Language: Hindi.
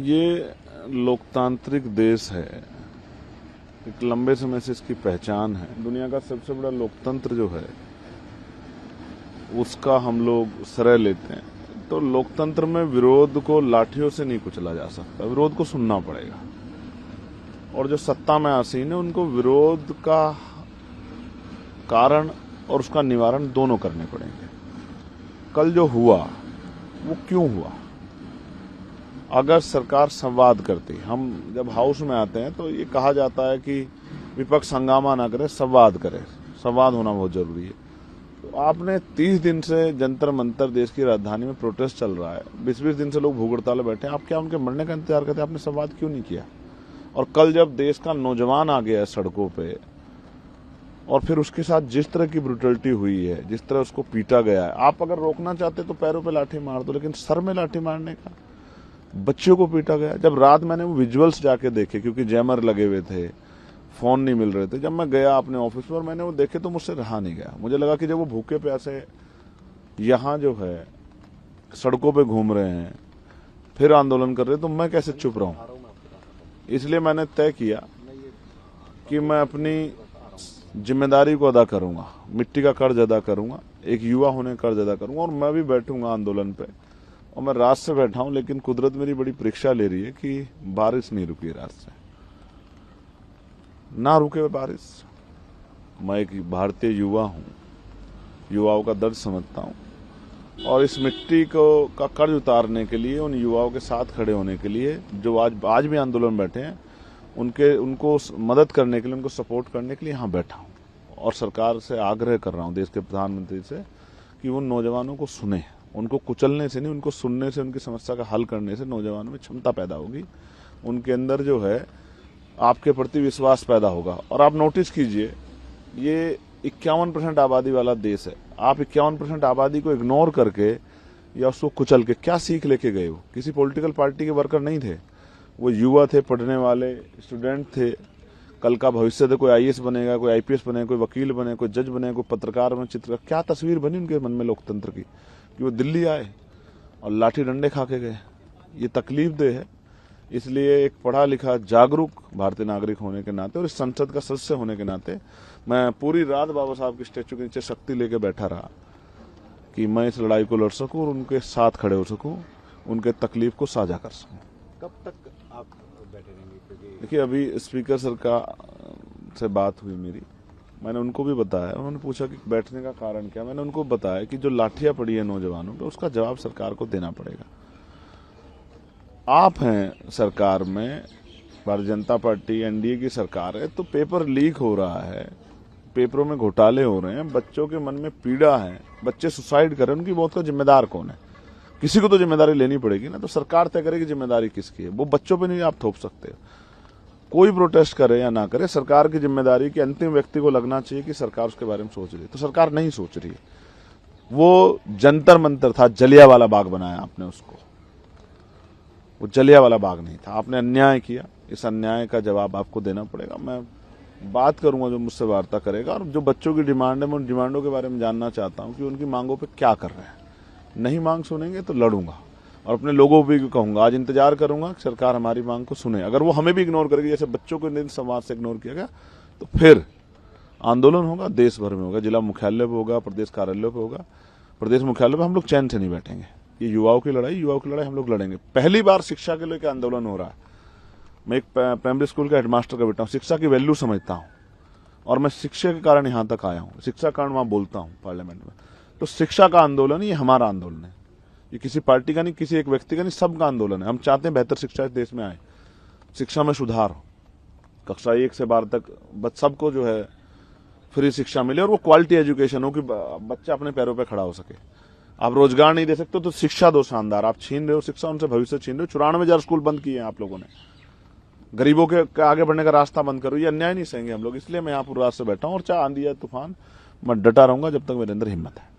ये लोकतांत्रिक देश है, एक लंबे समय से इसकी पहचान है। दुनिया का सबसे बड़ा लोकतंत्र जो है उसका हम लोग श्रेय लेते हैं। तो लोकतंत्र में विरोध को लाठियों से नहीं कुचला जा सकता, विरोध को सुनना पड़ेगा। और जो सत्ता में आसीन है उनको विरोध का कारण और उसका निवारण दोनों करने पड़ेंगे। कल जो हुआ वो क्यों हुआ? अगर सरकार संवाद करती, हम जब हाउस में आते हैं तो ये कहा जाता है कि विपक्ष हंगामा ना करे, संवाद करे। संवाद होना बहुत जरूरी है। तो आपने 30 दिन से जंतर मंतर देश की राजधानी में प्रोटेस्ट चल रहा है, 20-20 दिन से लोग भूख हड़ताल में बैठे हैं, आप क्या उनके मरने का इंतजार करते? आपने संवाद क्यों नहीं किया? और कल जब देश का नौजवान आ गया है सड़कों पे और फिर उसके साथ जिस तरह की ब्रुटलिटी हुई है, जिस तरह उसको पीटा गया है, आप अगर रोकना चाहते तो पैरों पे लाठी मार दो, लेकिन सर में लाठी मारने का, बच्चों को पीटा गया। जब रात मैंने वो विजुअल्स जाके देखे, क्योंकि जैमर लगे हुए थे, फोन नहीं मिल रहे थे, जब मैं गया अपने ऑफिस में और मैंने वो देखे तो मुझसे रहा नहीं गया। मुझे लगा कि जब वो भूखे प्यासे यहाँ जो है सड़कों पे घूम रहे हैं, फिर आंदोलन कर रहे हैं, तो मैं कैसे चुप रहूं? इसलिए मैंने तय किया कि मैं अपनी जिम्मेदारी को अदा करूंगा, मिट्टी का कर्ज अदा करूंगा, एक युवा होने का कर्ज अदा करूंगा, और मैं भी बैठूंगा आंदोलन पे। और मैं रात से बैठा हूं, लेकिन कुदरत मेरी बड़ी परीक्षा ले रही है कि बारिश नहीं रुकी रात से, ना रुके बारिश। मैं एक भारतीय युवा हूं, युवाओं का दर्द समझता हूं, और इस मिट्टी को का कर्ज उतारने के लिए, उन युवाओं के साथ खड़े होने के लिए जो आज भी आंदोलन बैठे हैं, उनको मदद करने के लिए, उनको सपोर्ट करने के लिए यहाँ बैठा हूँ। और सरकार से आग्रह कर रहा हूँ, देश के प्रधानमंत्री से, कि उन नौजवानों को सुने। उनको कुचलने से नहीं, उनको सुनने से, उनकी समस्या का हल करने से नौजवानों में क्षमता पैदा होगी, उनके अंदर जो है आपके प्रति विश्वास पैदा होगा। और आप नोटिस कीजिए, ये 51% आबादी वाला देश है। आप 51% आबादी को इग्नोर करके या उसको कुचल के क्या सीख लेके गए? हो किसी पॉलिटिकल पार्टी के वर्कर नहीं थे, वो युवा थे, पढ़ने वाले स्टूडेंट थे। कल का भविष्य थे, कोई आईएएस बनेगा, कोई आईपीएस बनेगा, कोई वकील बने, कोई जज बने, कोई पत्रकार बने, चित्रकार। क्या तस्वीर बनी उनके मन में लोकतंत्र की कि वो दिल्ली आए और लाठी डंडे खा के गए। ये तकलीफ दे है। इसलिए एक पढ़ा लिखा जागरूक भारतीय नागरिक होने के नाते और इस संसद का सदस्य होने के नाते मैं पूरी रात बाबा साहब के स्टैचू के नीचे शक्ति लेके बैठा रहा कि मैं इस लड़ाई को लड़ सकूं और उनके साथ खड़े हो सकूं, उनके तकलीफ को साझा कर सकूं। कब तक आप बैठे रहेंगे? देखिए, अभी स्पीकर सर से बात हुई मेरी, मैंने उनको भी बताया। उन्होंने पूछा कि बैठने का कारण क्या, मैंने उनको बताया कि जो लाठियां पड़ी है नौजवानों पे, उसका जवाब सरकार को देना पड़ेगा। आप हैं सरकार में, भारतीय जनता पार्टी एनडीए की सरकार है, तो पेपर लीक हो रहा है, पेपरों में घोटाले हो रहे हैं, बच्चों के मन में पीड़ा है, बच्चे सुसाइड कर रहे हैं, उनकी मौत का जिम्मेदार कौन है? किसी को तो जिम्मेदारी लेनी पड़ेगी ना। तो सरकार तय करेगी जिम्मेदारी किसकी है। वो बच्चों पे नहीं आप थोप सकते। कोई प्रोटेस्ट करे या ना करे, सरकार की जिम्मेदारी कि अंतिम व्यक्ति को लगना चाहिए कि सरकार उसके बारे में सोच रही है। तो सरकार नहीं सोच रही है। वो जंतर मंतर था, जलियांवाला बाग बनाया आपने उसको, वो जलियांवाला बाग नहीं था। आपने अन्याय किया, इस अन्याय का जवाब आपको देना पड़ेगा। मैं बात करूंगा जो मुझसे वार्ता करेगा, और जो बच्चों की डिमांड है, मैं उन डिमांडों के बारे में जानना चाहता हूं कि उनकी मांगों पे क्या कर रहे हैं। नहीं मांग सुनेंगे तो लड़ूंगा, और अपने लोगों को भी कहूंगा, आज इंतजार करूंगा कि सरकार हमारी मांग को सुने। अगर वो हमें भी इग्नोर करेगी, जैसे बच्चों को दिन संवाद से इग्नोर किया गया, तो फिर आंदोलन होगा, देश भर में होगा, जिला मुख्यालय पे होगा, प्रदेश कार्यालय पे होगा। प्रदेश मुख्यालय पे हम लोग चैन से नहीं बैठेंगे। ये युवाओं की लड़ाई हम लोग लड़ेंगे। पहली बार शिक्षा के लिए आंदोलन हो रहा है। मैं एक प्राइमरी स्कूल का हेडमास्टर का बेटा हूँ, शिक्षा की वैल्यू समझता हूँ, और मैं शिक्षा के कारण यहाँ तक आया हूँ, शिक्षा के कारण वहां बोलता हूँ पार्लियामेंट में। तो शिक्षा का आंदोलन ये हमारा आंदोलन है, ये किसी पार्टी का नहीं, किसी एक व्यक्ति का नहीं, सबका आंदोलन है। हम चाहते हैं बेहतर शिक्षा इस देश में आए, शिक्षा में सुधार हो, कक्षा 1 से 12 तक सबको जो है फ्री शिक्षा मिले, और वो क्वालिटी एजुकेशन हो कि बच्चा अपने पैरों पर खड़ा हो सके। आप रोजगार नहीं दे सकते तो शिक्षा दो शानदार। आप छीन रहे हो शिक्षा, उनसे भविष्य छीन रहे हो। 94,000 स्कूल बंद किए हैं आप लोगों ने, गरीबों के आगे बढ़ने का रास्ता बंद करो। ये अन्याय नहीं सहेंगे हम लोग। इसलिए मैं यहाँ पूरी रात से बैठा हूँ, और चाहे आंधी या तूफान, मैं डटा रहूंगा जब तक मेरे अंदर हिम्मत है।